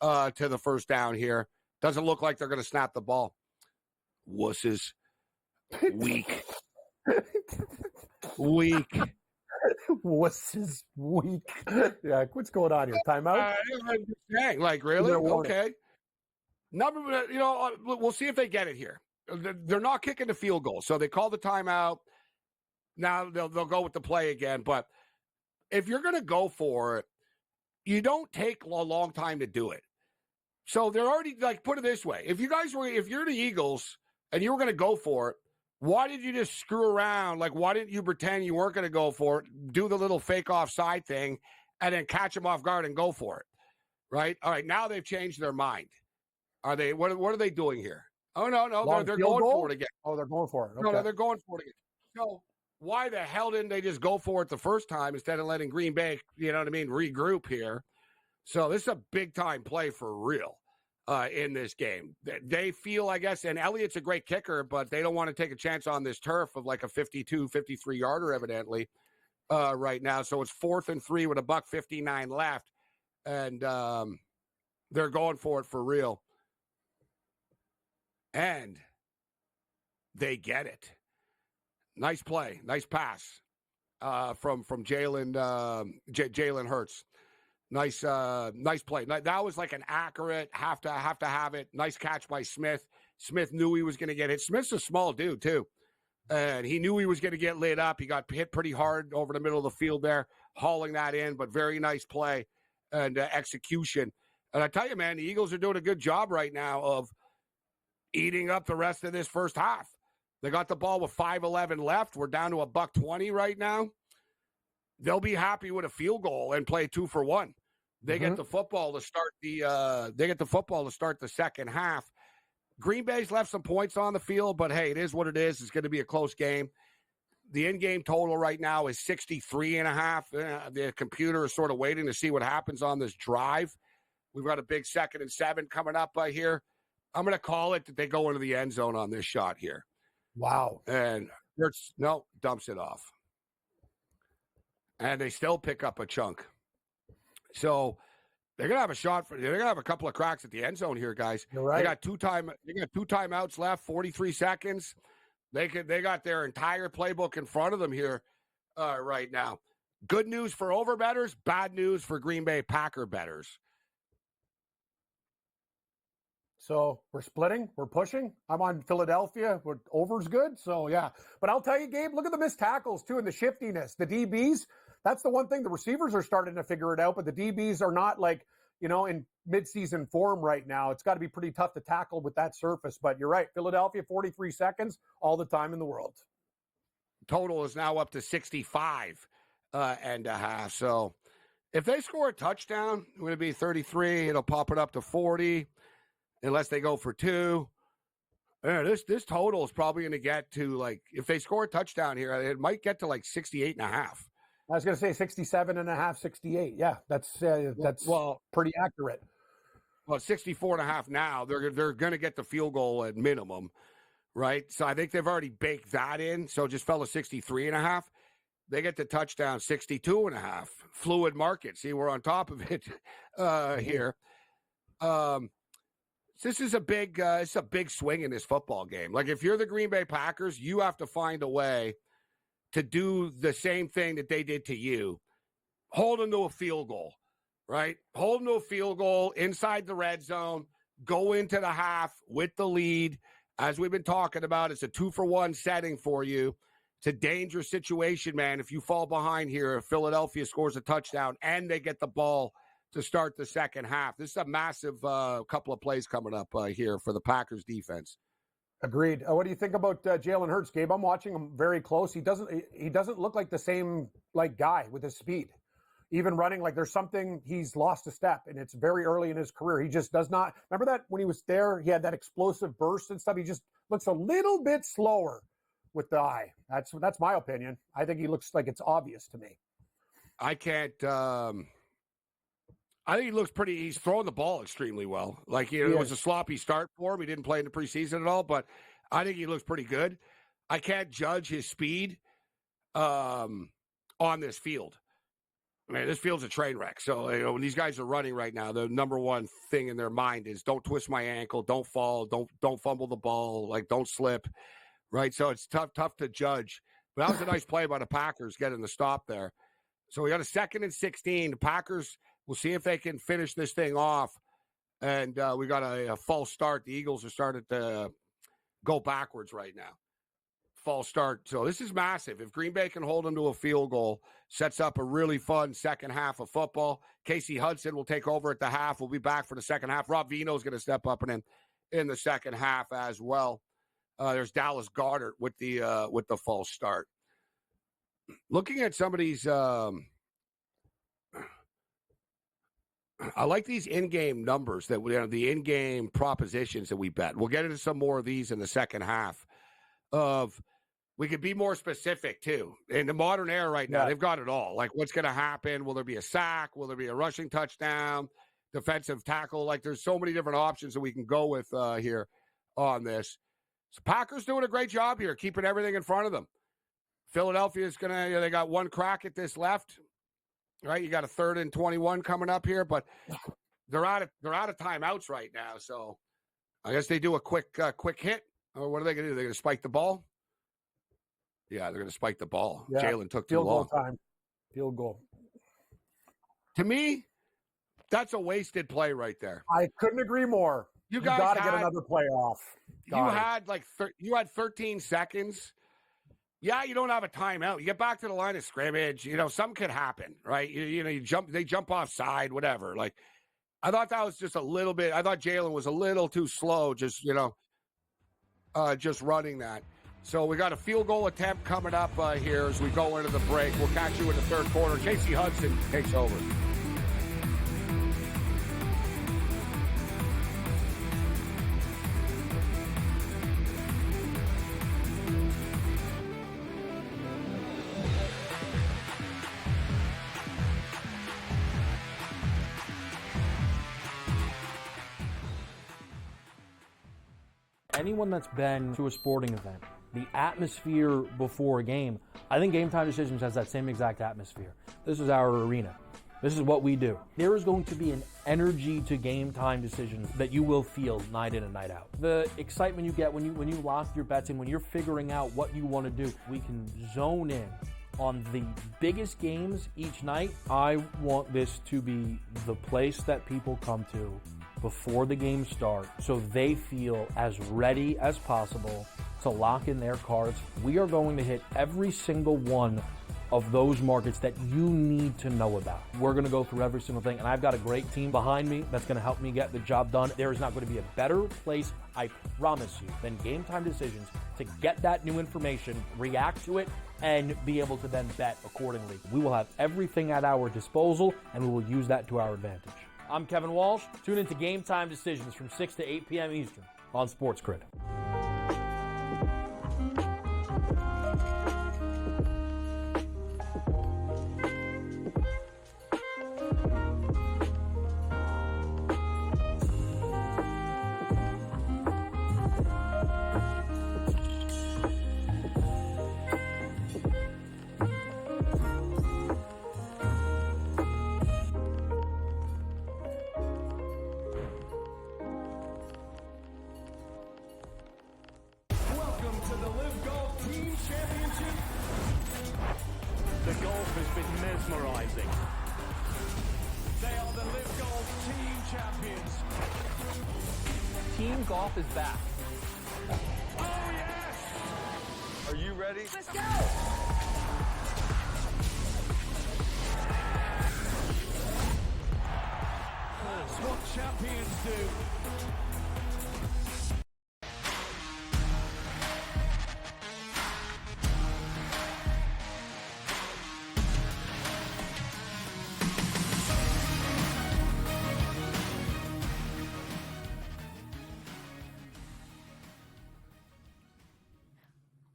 to the first down here. Doesn't look like they're going to snap the ball. Wusses. Weak. Weak. What's his weak? Yeah, what's going on here? Timeout? I'm just saying, like, really? Okay. We'll see if they get it here. They're not kicking the field goal. So they call the timeout. Now they'll go with the play again. But if you're going to go for it, you don't take a long time to do it. So they're already, like, put it this way. If you're the Eagles and you were going to go for it, why did you just screw around? Like, why didn't you pretend you weren't going to go for it, do the little fake offside thing, and then catch them off guard and go for it? Right? All right, now they've changed their mind. Are they? What are they doing here? Oh, no, they're going for it again. Oh, they're going for it. Okay. No, they're going for it again. So why the hell didn't they just go for it the first time instead of letting Green Bay, regroup here? So this is a big-time play for real in this game. They feel, I guess, and Elliott's a great kicker, but they don't want to take a chance on this turf of like a 52, 53-yarder, evidently, right now. So it's 4th and 3 with $1:59 left, and they're going for it for real. And they get it. Nice play, nice pass from Jalen Hurts. Nice play. That was like an accurate, have to have it. Nice catch by Smith. Smith knew he was going to get hit. Smith's a small dude too, and he knew he was going to get lit up. He got hit pretty hard over the middle of the field there, hauling that in. But very nice play and execution. And I tell you, man, the Eagles are doing a good job right now of eating up the rest of this first half. They got the ball with 5:11 left. We're down to $1:20 right now. They'll be happy with a field goal and play 2 for 1. They get the football to start the second half. Green Bay's left some points on the field, but hey, it is what it is. It's going to be a close game. The in-game total right now is 63.5. The computer is sort of waiting to see what happens on this drive. We've got a big 2nd and 7 coming up here. I'm going to call it that they go into the end zone on this shot here. Wow. And dumps it off. And they still pick up a chunk. So they're gonna have a shot they're gonna have a couple of cracks at the end zone here, guys. You're right. They got two timeouts left, 43 seconds. They got their entire playbook in front of them here right now. Good news for over bettors, bad news for Green Bay Packer bettors. So we're splitting, we're pushing. I'm on Philadelphia. Over's good. So yeah. But I'll tell you, Gabe, look at the missed tackles too and the shiftiness. The DBs, that's the one thing. The receivers are starting to figure it out, but the DBs are not like, in midseason form right now. It's got to be pretty tough to tackle with that surface. But you're right. Philadelphia, 43 seconds, all the time in the world. Total is now up to 65 and a half. So if they score a touchdown, it's going to be 33. It'll pop it up to 40. Unless they go for 2. This total is probably going to get to, like, if they score a touchdown here, it might get to like 68.5. I was going to say 67.5, 68. Yeah, that's pretty accurate. Well, 64.5 now. They're going to get the field goal at minimum, right? So I think they've already baked that in. So it just fell to 63.5. They get the touchdown 62.5. Fluid market. See, we're on top of it here. This is a big swing in this football game. Like, if you're the Green Bay Packers, you have to find a way to do the same thing that they did to you. Hold them to a field goal, right? Hold them to a field goal inside the red zone. Go into the half with the lead. As we've been talking about, it's a 2 for 1 setting for you. It's a dangerous situation, man. If you fall behind here, if Philadelphia scores a touchdown and they get the ball to start the second half. This is a massive couple of plays coming up here for the Packers defense. Agreed. What do you think about Jalen Hurts, Gabe? I'm watching him very close. He doesn't look like the same guy with his speed. Even running, like there's something, he's lost a step, and it's very early in his career. He just does not. Remember that when he was there, he had that explosive burst and stuff. He just looks a little bit slower with the eye. That's my opinion. I think he looks like it's obvious to me. I can't. I think he looks pretty. He's throwing the ball extremely well. Like, it was a sloppy start for him. He didn't play in the preseason at all, but I think he looks pretty good. I can't judge his speed on this field. Man, this field's a train wreck. So, when these guys are running right now, the number one thing in their mind is don't twist my ankle, don't fall, don't fumble the ball, like don't slip, right? So it's tough to judge. But that was a nice play by the Packers getting the stop there. So we got a 2nd and 16. The Packers. We'll see if they can finish this thing off. And we got a false start. The Eagles are started to go backwards right now. False start. So this is massive. If Green Bay can hold them to a field goal, sets up a really fun second half of football. Casey Hudson will take over at the half. We'll be back for the second half. Rob Vino is going to step up and in the second half as well. There's Dallas Goedert with the false start. Looking at some of these, I like these in-game numbers that the in-game propositions that we bet. We'll get into some more of these in the second half. We could be more specific too. In the modern era right now, they've got it all. Like, what's going to happen? Will there be a sack? Will there be a rushing touchdown? Defensive tackle? Like, there's so many different options that we can go with here on this. So Packers doing a great job here, keeping everything in front of them. Philadelphia is they got one crack at this left, right? You got a 3rd and 21 coming up here, but they're out of timeouts right now. So I guess they do a quick hit, or what are they going to do? They're going to spike the ball. Yeah, they're going to spike the ball. Yeah. Jalen took too long. Field goal. To me, that's a wasted play right there. I couldn't agree more. You got to get another play off. You had 13 seconds. Yeah, you don't have a timeout. You get back to the line of scrimmage. Something could happen, right? They jump offside, whatever. Like, I thought that was just a little bit. I thought Jalen was a little too slow, just running that. So we got a field goal attempt coming up here as we go into the break. We'll catch you in the third quarter. Casey Hudson takes over. Anyone that's been to a sporting event, the atmosphere before a game, I think Game Time Decisions has that same exact atmosphere. This is our arena. This is what we do. There is going to be an energy to Game Time Decisions that you will feel night in and night out. The excitement you get when you lock your bets in, when you're figuring out what you want to do, we can zone in on the biggest games each night. I want this to be the place that people come to before the game starts, so they feel as ready as possible to lock in their cards. We are going to hit every single one of those markets that you need to know about. We're going to go through every single thing, and I've got a great team behind me that's going to help me get the job done. There is not going to be a better place, I promise you, than Game Time Decisions to get that new information, react to it, and be able to then bet accordingly. We will have everything at our disposal, and we will use that to our advantage. I'm Kevin Walsh. Tune into Game Time Decisions from 6 to 8 p.m. Eastern on SportsGrid. The golf has been mesmerizing. They are the Live Golf Team Champions. Team golf is back. Oh, yes! Are you ready? Let's go! That's what champions do.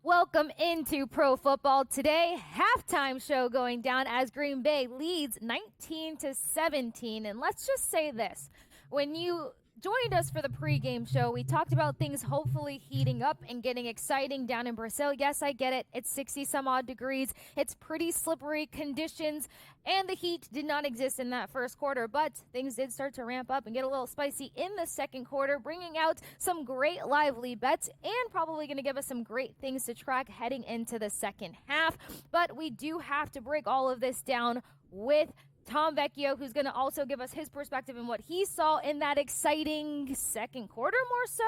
Welcome into Pro Football Today. Halftime show going down as Green Bay leads 19-17. And let's just say this. When you joined us for the pregame show, we talked about things hopefully heating up and getting exciting down in Brazil. Yes, I get it. It's 60-some-odd degrees. It's pretty slippery conditions, and the heat did not exist in that first quarter, but things did start to ramp up and get a little spicy in the second quarter, bringing out some great lively bets and probably going to give us some great things to track heading into the second half. But we do have to break all of this down with Tom Vecchio, who's going to also give us his perspective and what he saw in that exciting second quarter more so.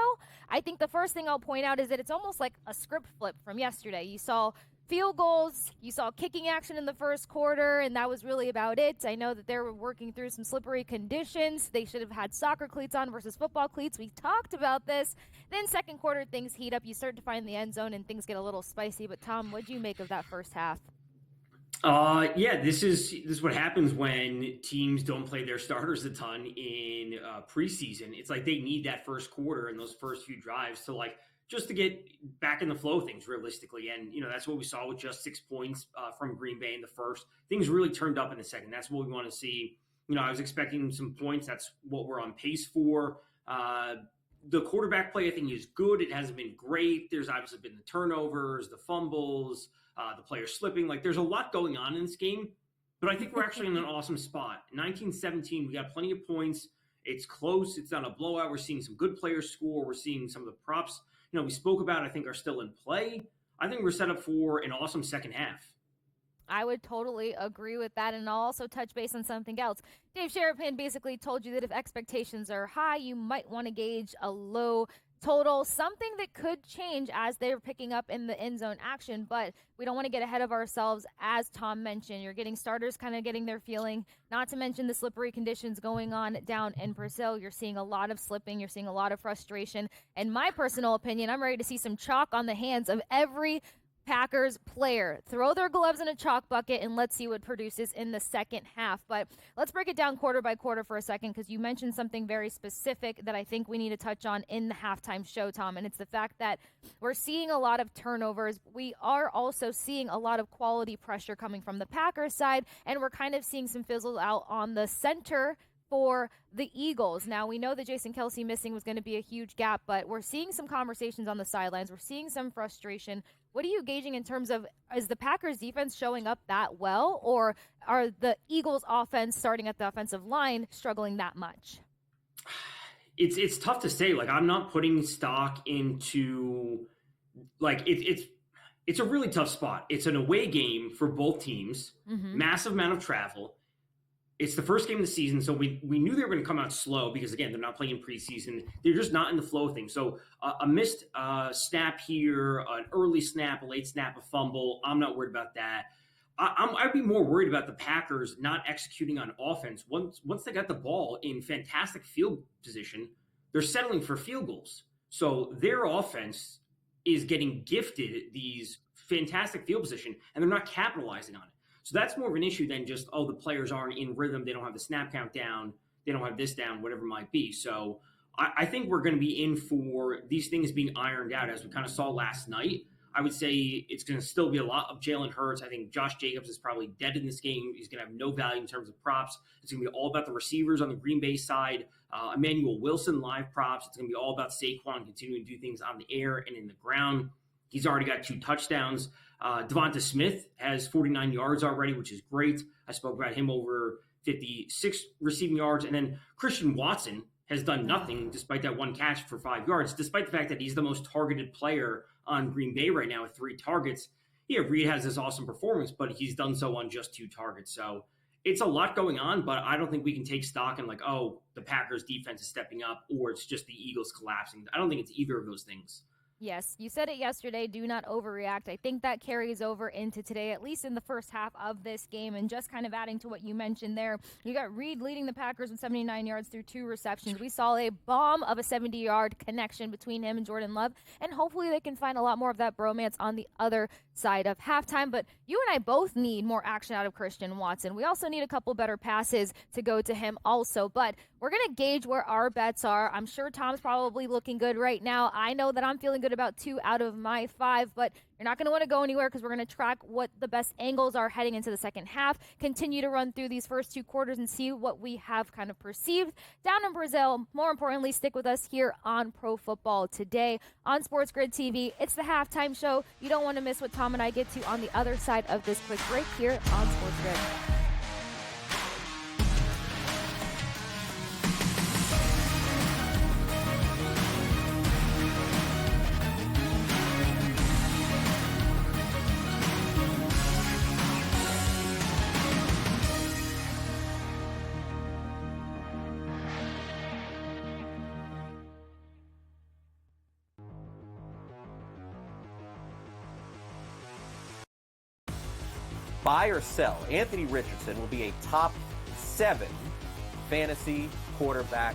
I think the first thing I'll point out is that it's almost like a script flip from yesterday. You saw field goals, you saw kicking action in the first quarter, and that was really about it. I know that they were working through some slippery conditions. They should have had soccer cleats on versus football cleats. We talked about this. Then second quarter, things heat up. You start to find the end zone, and things get a little spicy. But, Tom, what do you make of that first half? This is what happens when teams don't play their starters a ton in preseason. It's like they need that first quarter and those first few drives to just to get back in the flow of things realistically. And, that's what we saw with just 6 points from Green Bay in the first. Things really turned up in the second. That's what we want to see. I was expecting some points. That's what we're on pace for. The quarterback play, I think, is good. It hasn't been great. There's obviously been the turnovers, the fumbles, the players slipping. There's a lot going on in this game, but I think we're actually in an awesome spot. 19-17, we got plenty of points. It's close. It's not a blowout. We're seeing some good players score. We're seeing some of the props we spoke about, I think, are still in play. I think we're set up for an awesome second half. I would totally agree with that, and I'll also touch base on something else. Dave Sherapan basically told you that if expectations are high, you might want to gauge a low total, something that could change as they're picking up in the end zone action, but we don't want to get ahead of ourselves. As Tom mentioned, you're getting starters kind of getting their feeling, not to mention the slippery conditions going on down in Brazil. You're seeing a lot of slipping. You're seeing a lot of frustration. In my personal opinion, I'm ready to see some chalk on the hands of every Packers player. Throw their gloves in a chalk bucket and let's see what produces in the second half. But let's break it down quarter by quarter for a second, because you mentioned something very specific that I think we need to touch on in the halftime show, Tom, and it's the fact that we're seeing a lot of turnovers. We are also seeing a lot of quality pressure coming from the Packers side, and we're kind of seeing some fizzle out on the center for the Eagles. Now, we know that Jason Kelce missing was going to be a huge gap, but we're seeing some conversations on the sidelines. We're seeing some frustration. What are you gauging in terms of, is the Packers defense showing up that well, or are the Eagles offense starting at the offensive line struggling that much? It's tough to say. I'm not putting stock into it's a really tough spot. It's an away game for both teams, massive amount of travel. It's the first game of the season, so we knew they were going to come out slow because, again, they're not playing in preseason. They're just not in the flow of things. So a missed snap here, an early snap, a late snap, a fumble, I'm not worried about that. I'd be more worried about the Packers not executing on offense. Once they got the ball in fantastic field position, they're settling for field goals. So their offense is getting gifted these fantastic field position, and they're not capitalizing on it. So that's more of an issue than just, the players aren't in rhythm. They don't have the snap count down. They don't have this down, whatever it might be. So I think we're going to be in for these things being ironed out, as we kind of saw last night. I would say it's going to still be a lot of Jalen Hurts. I think Josh Jacobs is probably dead in this game. He's going to have no value in terms of props. It's going to be all about the receivers on the Green Bay side. Emmanuel Wilson live props. It's going to be all about Saquon continuing to do things on the air and in the ground. He's already got 2 touchdowns. Devonta Smith has 49 yards already, which is great. I spoke about him over 56 receiving yards. And then Christian Watson has done nothing despite that 1 catch for 5 yards, despite the fact that he's the most targeted player on Green Bay right now with 3 targets. Yeah, Reed has this awesome performance, but he's done so on just 2 targets. So it's a lot going on, but I don't think we can take stock in the Packers defense is stepping up, or it's just the Eagles collapsing. I don't think it's either of those things. Yes, you said it yesterday, do not overreact. I think that carries over into today, at least in the first half of this game. And just kind of adding to what you mentioned there, you got Reed leading the Packers with 79 yards through 2 receptions. We saw a bomb of a 70-yard connection between him and Jordan Love, and hopefully they can find a lot more of that bromance on the other side of halftime. But you and I both need more action out of Christian Watson. We also need a couple better passes to go to him also. But we're going to gauge where our bets are. I'm sure Tom's probably looking good right now. I know that I'm feeling good about 2 out of my 5, but you're not going to want to go anywhere because we're going to track what the best angles are heading into the second half, continue to run through these first 2 quarters and see what we have kind of perceived down in Brazil. More importantly, stick with us here on Pro Football Today on SportsGrid TV. It's the halftime show. You don't want to miss what Tom and I get to on the other side of this quick break here on SportsGrid. buy or sell, Anthony Richardson will be a top 7 fantasy quarterback